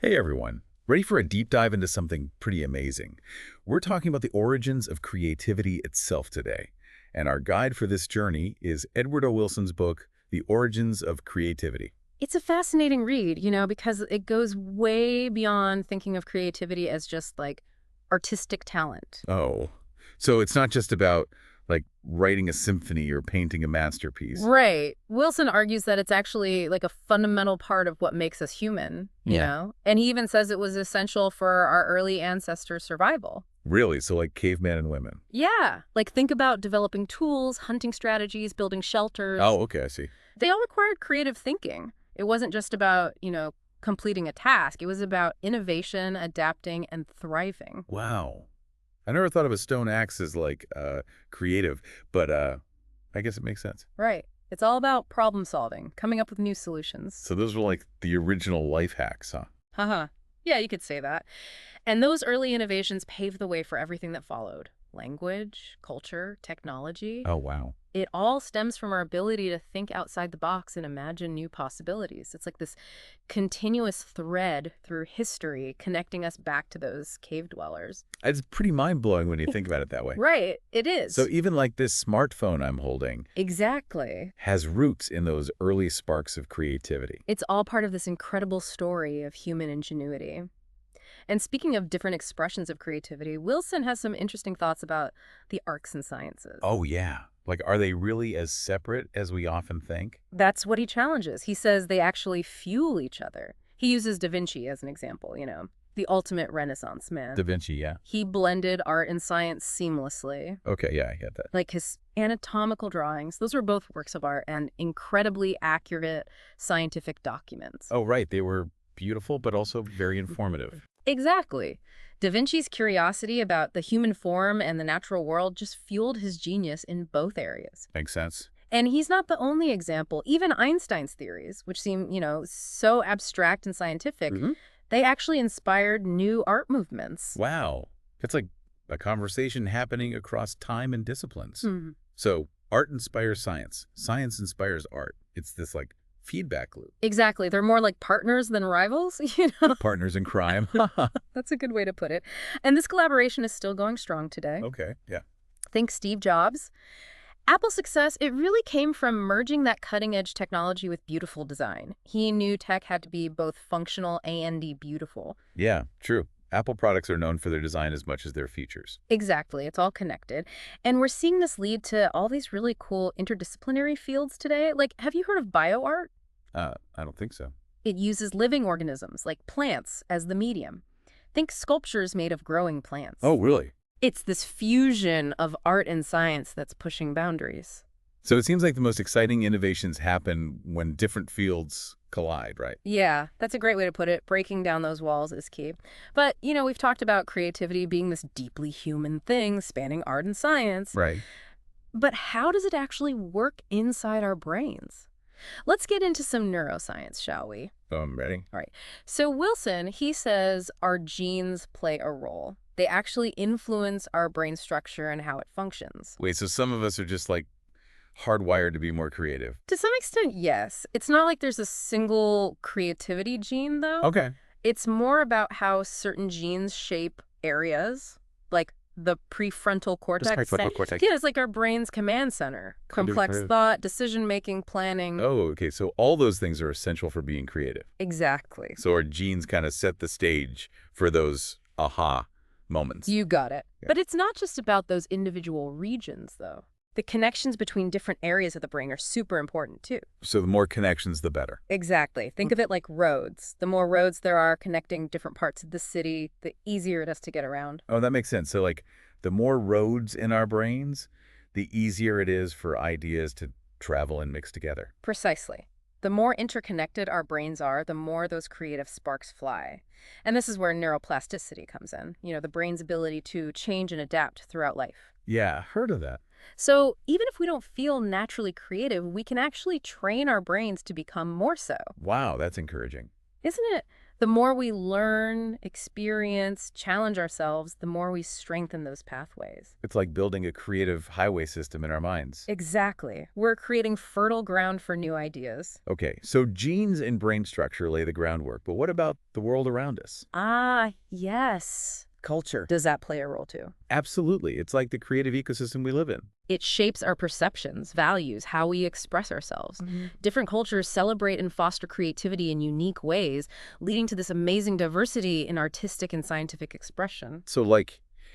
Hey everyone, ready for a deep dive into something pretty amazing? We're talking about the origins of creativity itself today. And our guide for this journey is Edward O. Wilson's book, The Origins of Creativity. It's a fascinating read, because it goes way beyond thinking of creativity as just like artistic talent. Oh, so it's not just about like writing a symphony or painting a masterpiece. Right. Wilson argues that it's actually like a fundamental part of what makes us human, Yeah. And he even says it was essential for our early ancestors' survival. Really? So like cavemen and women. Yeah. Like think about developing tools, hunting strategies, building shelters. Oh, okay, I see. They all required creative thinking. It wasn't just about, completing a task. It was about innovation, adapting, and thriving. Wow. I never thought of a stone axe as like creative, but I guess it makes sense. Right. It's all about problem solving, coming up with new solutions. So those were like the original life hacks, huh? Haha. Yeah, you could say that. And those early innovations paved the way for everything that followed. Language, culture, technology. Oh, wow. It all stems from our ability to think outside the box and imagine new possibilities. It's like this continuous thread through history connecting us back to those cave dwellers. It's pretty mind-blowing when you think about it that way. Right, it is. So even like this smartphone I'm holding Exactly. has roots in those early sparks of creativity. It's all part of this incredible story of human ingenuity. And speaking of different expressions of creativity, Wilson has some interesting thoughts about the arts and sciences. Oh, yeah. Like, are they really as separate as we often think? That's what he challenges. He says they actually fuel each other. He uses Da Vinci as an example, the ultimate Renaissance man. Da Vinci, yeah. He blended art and science seamlessly. Okay, yeah, I get that. Like his anatomical drawings, those were both works of art and incredibly accurate scientific documents. Oh, right. They were beautiful, but also very informative. Exactly. Da Vinci's curiosity about the human form and the natural world just fueled his genius in both areas. Makes sense. And he's not the only example. Even Einstein's theories, which seem, so abstract and scientific, they actually inspired new art movements. Wow. It's like a conversation happening across time and disciplines. Mhm. So art inspires science. Science inspires art. It's this like feedback loop. Exactly. They're more like partners than rivals, Partners in crime. That's a good way to put it. And this collaboration is still going strong today. Okay, yeah. Think Steve Jobs. Apple's success, it really came from merging that cutting-edge technology with beautiful design. He knew tech had to be both functional and beautiful. Yeah, true. Apple products are known for their design as much as their features. Exactly. It's all connected. And we're seeing this lead to all these really cool interdisciplinary fields today. Like, have you heard of bioart? I don't think so. It uses living organisms, like plants, as the medium. Think sculptures made of growing plants. Oh, really? It's this fusion of art and science that's pushing boundaries. So it seems like the most exciting innovations happen when different fields collide, right? Yeah, that's a great way to put it. Breaking down those walls is key. But, we've talked about creativity being this deeply human thing spanning art and science. Right. But how does it actually work inside our brains? Let's get into some neuroscience, shall we? I'm ready. All right. So Wilson, he says our genes play a role. They actually influence our brain structure and how it functions. Wait, so some of us are just like hardwired to be more creative. To some extent, yes. It's not like there's a single creativity gene, though. Okay. It's more about how certain genes shape areas, like the prefrontal cortex. Prefrontal cortex. Yeah, it's like our brain's command center. Complex thought, decision-making, planning. Oh, okay. So all those things are essential for being creative. Exactly. So our genes kind of set the stage for those aha moments. You got it. Yeah. But it's not just about those individual regions, though. The connections between different areas of the brain are super important, too. So the more connections, the better. Exactly. Think of it like roads. The more roads there are connecting different parts of the city, the easier it is to get around. Oh, that makes sense. So like the more roads in our brains, the easier it is for ideas to travel and mix together. Precisely. The more interconnected our brains are, the more those creative sparks fly. And this is where neuroplasticity comes in, the brain's ability to change and adapt throughout life. Yeah, heard of that. So even if we don't feel naturally creative, we can actually train our brains to become more so. Wow, that's encouraging. Isn't it? The more we learn, experience, challenge ourselves, the more we strengthen those pathways. It's like building a creative highway system in our minds. Exactly. We're creating fertile ground for new ideas. Okay, so genes and brain structure lay the groundwork, but what about the world around us? Ah, yes. Culture. Does that play a role too? Absolutely. It's like the creative ecosystem we live in. It shapes our perceptions, values, how we express ourselves. Mhm. Different cultures celebrate and foster creativity in unique ways, leading to this amazing diversity in artistic and scientific expression. So,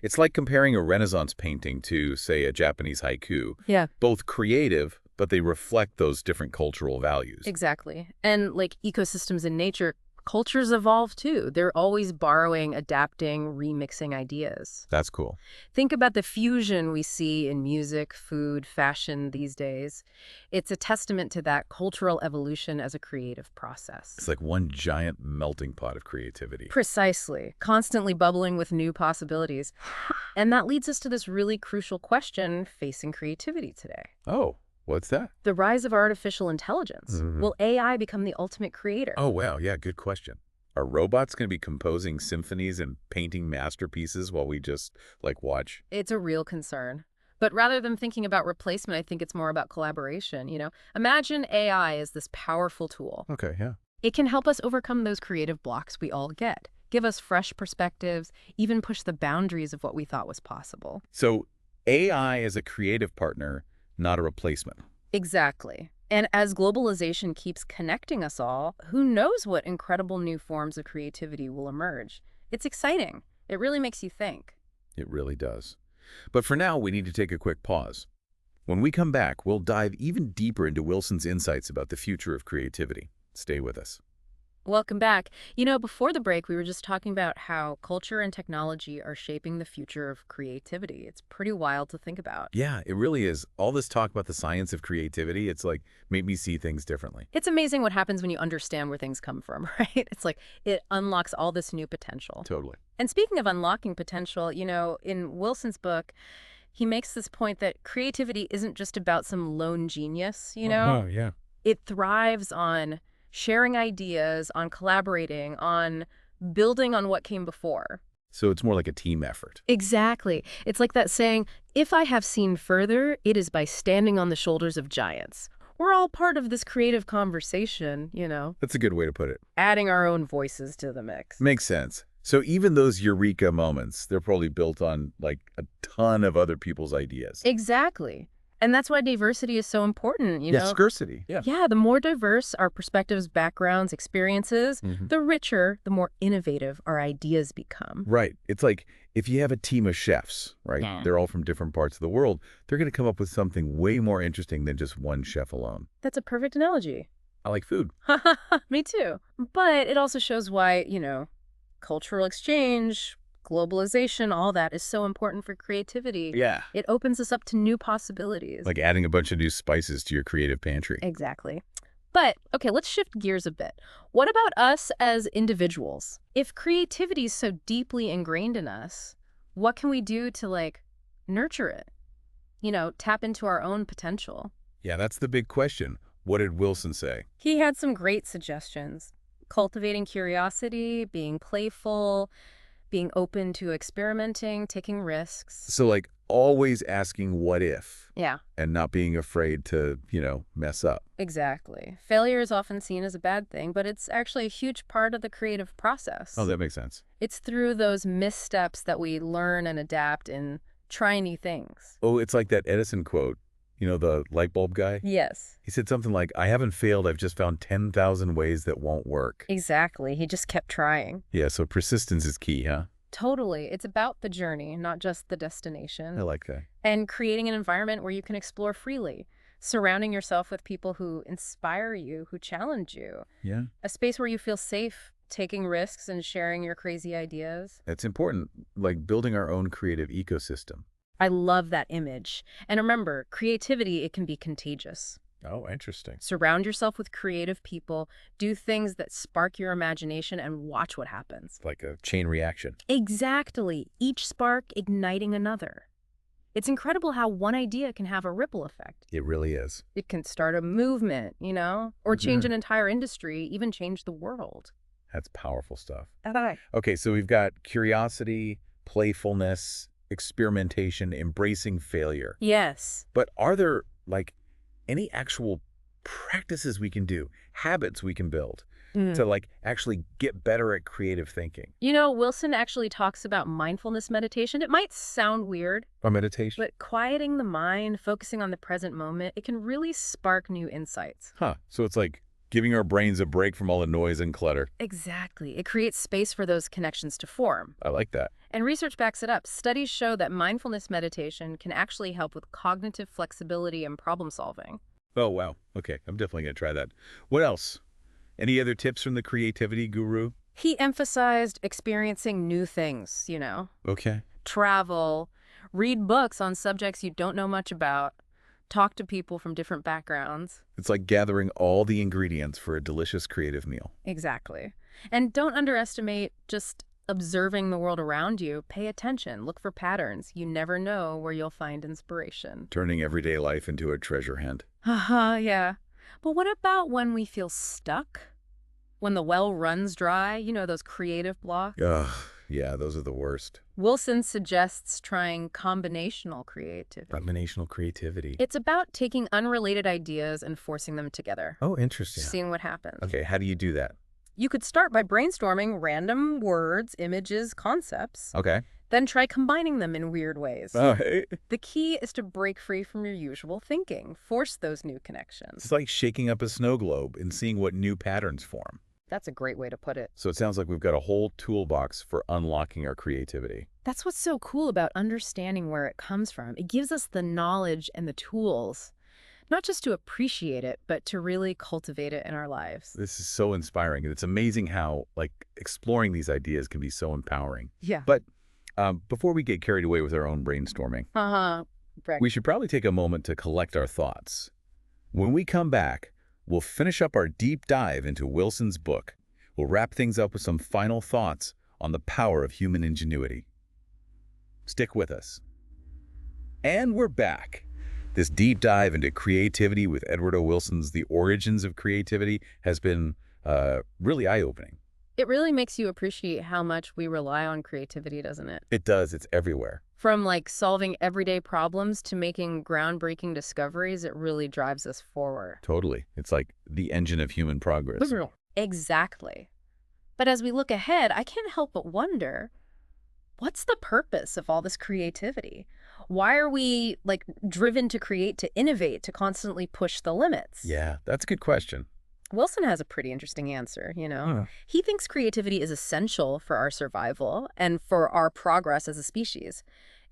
it's like comparing a Renaissance painting to, say, a Japanese haiku. Yeah, Both creative, but they reflect those different cultural values. exactly. And like ecosystems in nature, cultures evolve too. They're always borrowing, adapting, remixing ideas. That's cool. Think about the fusion we see in music, food, fashion these days. It's a testament to that cultural evolution as a creative process. It's like one giant melting pot of creativity. Precisely, constantly bubbling with new possibilities. And that leads us to this really crucial question facing creativity today. Oh, what's that? The rise of artificial intelligence. Mhm. Will AI become the ultimate creator? Oh, wow. Yeah, good question. Are robots going to be composing symphonies and painting masterpieces while we just, watch? It's a real concern. But rather than thinking about replacement, I think it's more about collaboration. Imagine AI as this powerful tool. Okay, yeah. It can help us overcome those creative blocks we all get, give us fresh perspectives, even push the boundaries of what we thought was possible. So AI is a creative partner, not a replacement. Exactly. And as globalization keeps connecting us all, who knows what incredible new forms of creativity will emerge? It's exciting. It really makes you think. It really does. But for now, we need to take a quick pause. When we come back, we'll dive even deeper into Wilson's insights about the future of creativity. Stay with us. Welcome back. Before the break, we were just talking about how culture and technology are shaping the future of creativity. It's pretty wild to think about. Yeah, it really is. All this talk about the science of creativity, it's made me see things differently. It's amazing what happens when you understand where things come from, right? It's like it unlocks all this new potential. Totally. And speaking of unlocking potential, in Wilson's book, he makes this point that creativity isn't just about some lone genius. Oh, yeah. It thrives on sharing ideas, on collaborating, on building on what came before. So it's more like a team effort. Exactly. It's like that saying, if I have seen further, it is by standing on the shoulders of giants. We're all part of this creative conversation, That's a good way to put it. adding our own voices to the mix. Makes sense. So even those eureka moments, they're probably built on a ton of other people's ideas. Exactly. And that's why diversity is so important, you Yeah, know? scarcity. Yeah. Yeah, the more diverse our perspectives, backgrounds, experiences, Mhm. the richer, the more innovative our ideas become. Right. It's like if you have a team of chefs, right? Yeah. They're all from different parts of the world. They're going to come up with something way more interesting than just one chef alone. That's a perfect analogy. I like food. Me too. But it also shows why, cultural exchange, globalization, all that is so important for creativity. Yeah. It opens us up to new possibilities. Like adding a bunch of new spices to your creative pantry. Exactly. But, okay, let's shift gears a bit. What about us as individuals? If creativity is so deeply ingrained in us, what can we do to, nurture it? Tap into our own potential. Yeah, that's the big question. What did Wilson say? He had some great suggestions. Cultivating curiosity, being playful, being open to experimenting, taking risks. So always asking what if Yeah, and not being afraid to, mess up. exactly. Failure is often seen as a bad thing, but it's actually a huge part of the creative process. Oh, that makes sense. It's through those missteps that we learn and adapt and try new things. Oh, it's like that Edison quote, the light bulb guy. Yes, He said something like, I haven't failed, I've just found 10,000 ways that won't work. exactly. He just kept trying. Yeah, so persistence is key, huh? Totally. It's about the journey, not just the I destination. like that. And creating an environment where you can explore freely, surrounding yourself with people who inspire you, who challenge you, Yeah. a space where you feel safe taking risks and sharing your crazy ideas. It's important, building our own creative ecosystem. I love that image. And remember, creativity, it can be contagious. Oh, interesting. Surround yourself with creative people, do things that spark your imagination, and watch what happens. Like a chain reaction. Exactly. Each spark igniting another. It's incredible how one idea can have a ripple effect. It really is. It can start a movement, or change an entire industry, even change the world. That's powerful stuff. Okay. Okay, so we've got curiosity, playfulness, experimentation, embracing failure. Yes. But are there, like, any actual practices we can do, habits we can build to, like, actually get better at creative thinking? You know, Wilson actually talks about mindfulness meditation. It might sound weird, Or meditation? but quieting the mind, focusing on the present moment, it can really spark new insights. Huh. So it's like giving our brains a break from all the noise and clutter. Exactly. It creates space for those connections to form. I like that. And research backs it up. Studies show that mindfulness meditation can actually help with cognitive flexibility and problem solving. Oh, wow. Okay, I'm definitely going to try that. What else? Any other tips from the creativity guru? He emphasized experiencing new things, Okay. travel, read books on subjects you don't know much about, talk to people from different backgrounds. It's like gathering all the ingredients for a delicious creative meal. Exactly. And don't underestimate just observing the world around you. Pay attention. Look for patterns. You never know where you'll find inspiration. Turning everyday life into a treasure hunt. Haha, yeah. But what about when we feel stuck? When the well runs dry, those creative blocks? Ugh, yeah, those are the worst. Wilson suggests trying combinational creativity. Combinational creativity. It's about taking unrelated ideas and forcing them together. Oh, interesting. Seeing what happens. Okay, how do you do that? You could start by brainstorming random words, images, concepts. Okay. Then try combining them in weird ways. Oh, hey. The key is to break free from your usual thinking. Force those new connections. It's like shaking up a snow globe and seeing what new patterns form. That's a great way to put it. So it sounds like we've got a whole toolbox for unlocking our creativity. That's what's so cool about understanding where it comes from. It gives us the knowledge and the tools, not just to appreciate it, but to really cultivate it in our lives. This is so inspiring. And it's amazing how, like, exploring these ideas can be so empowering. Yeah. But before we get carried away with our own brainstorming, we should probably take a moment to collect our thoughts. When we come back, we'll finish up our deep dive into Wilson's book. We'll wrap things up with some final thoughts on the power of human ingenuity. Stick with us. And we're back. This deep dive into creativity with Edward O. Wilson's The Origins of Creativity has been really eye-opening. It really makes you appreciate how much we rely on creativity, doesn't it? It does. It's everywhere. From solving everyday problems to making groundbreaking discoveries, it really drives us forward. Totally. It's like the engine of human progress. Exactly. But as we look ahead, I can't help but wonder, what's the purpose of all this creativity? Why are we driven to create, to innovate, to constantly push the limits? Yeah, that's a good question. Wilson has a pretty interesting answer, He thinks creativity is essential for our survival and for our progress as a species.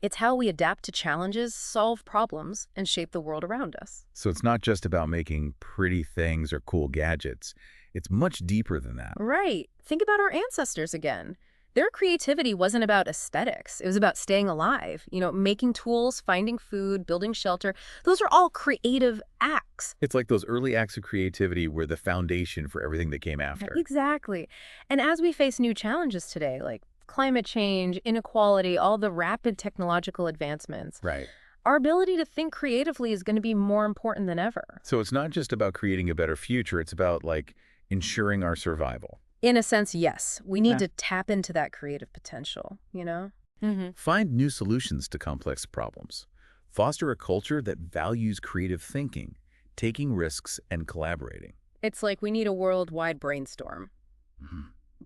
It's how we adapt to challenges, solve problems, and shape the world around us. So it's not just about making pretty things or cool gadgets. It's much deeper than that. Right. Think about our ancestors again. Their creativity wasn't about aesthetics. It was about staying alive, making tools, finding food, building shelter. Those are all creative acts. It's like those early acts of creativity were the foundation for everything that came after. Exactly. And as we face new challenges today, like climate change, inequality, all the rapid technological advancements, Right. our ability to think creatively is going to be more important than ever. So it's not just about creating a better future. It's about, ensuring our survival. In a sense, yes. We need to tap into that creative potential, Find new solutions to complex problems. Foster a culture that values creative thinking, taking risks, and collaborating. It's like we need a worldwide brainstorm.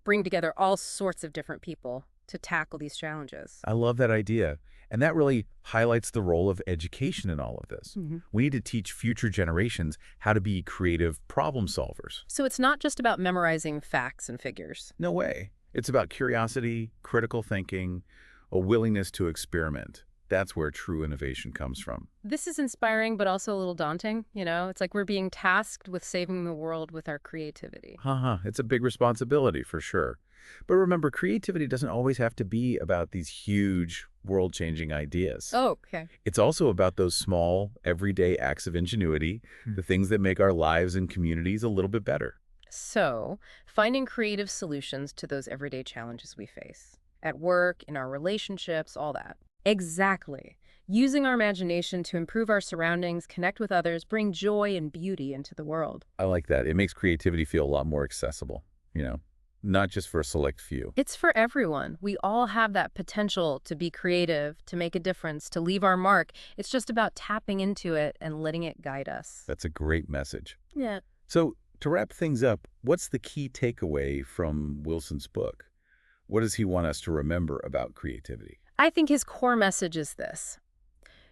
Bring together all sorts of different people to tackle these challenges. I love that idea. And that really highlights the role of education in all of this. We need to teach future generations how to be creative problem solvers. So it's not just about memorizing facts and figures. No way. It's about curiosity, critical thinking, a willingness to experiment. That's where true innovation comes from. This is inspiring, but also a little daunting, It's like we're being tasked with saving the world with our creativity. It's a big responsibility for sure. But remember, creativity doesn't always have to be about these huge, world-changing ideas. Oh, okay. It's also about those small, everyday acts of ingenuity, the things that make our lives and communities a little bit better. So, finding creative solutions to those everyday challenges we face. At work, in our relationships, all that. Exactly. Using our imagination to improve our surroundings, connect with others, bring joy and beauty into the world. I like that. It makes creativity feel a lot more accessible, not just for a select few. It's for everyone. We all have that potential to be creative, to make a difference, to leave our mark. It's just about tapping into it and letting it guide us. That's a great message. Yeah. So, to wrap things up, what's the key takeaway from Wilson's book? What does he want us to remember about creativity? I think his core message is this.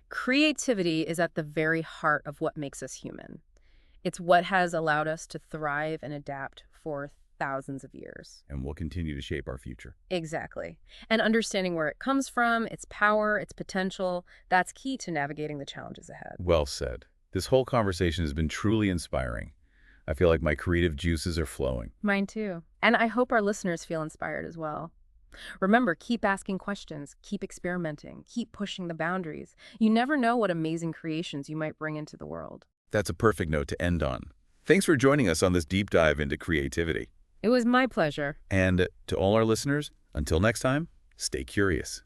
Creativity is at the very heart of what makes us human. It's what has allowed us to thrive and adapt for thousands of years. And will continue to shape our future. Exactly. And understanding where it comes from, its power, its potential, that's key to navigating the challenges ahead. Well said. This whole conversation has been truly inspiring. I feel like my creative juices are flowing. Mine too. And I hope our listeners feel inspired as well. Remember, keep asking questions, keep experimenting, keep pushing the boundaries. You never know what amazing creations you might bring into the world. That's a perfect note to end on. Thanks for joining us on this deep dive into creativity. It was my pleasure. And to all our listeners, until next time, stay curious.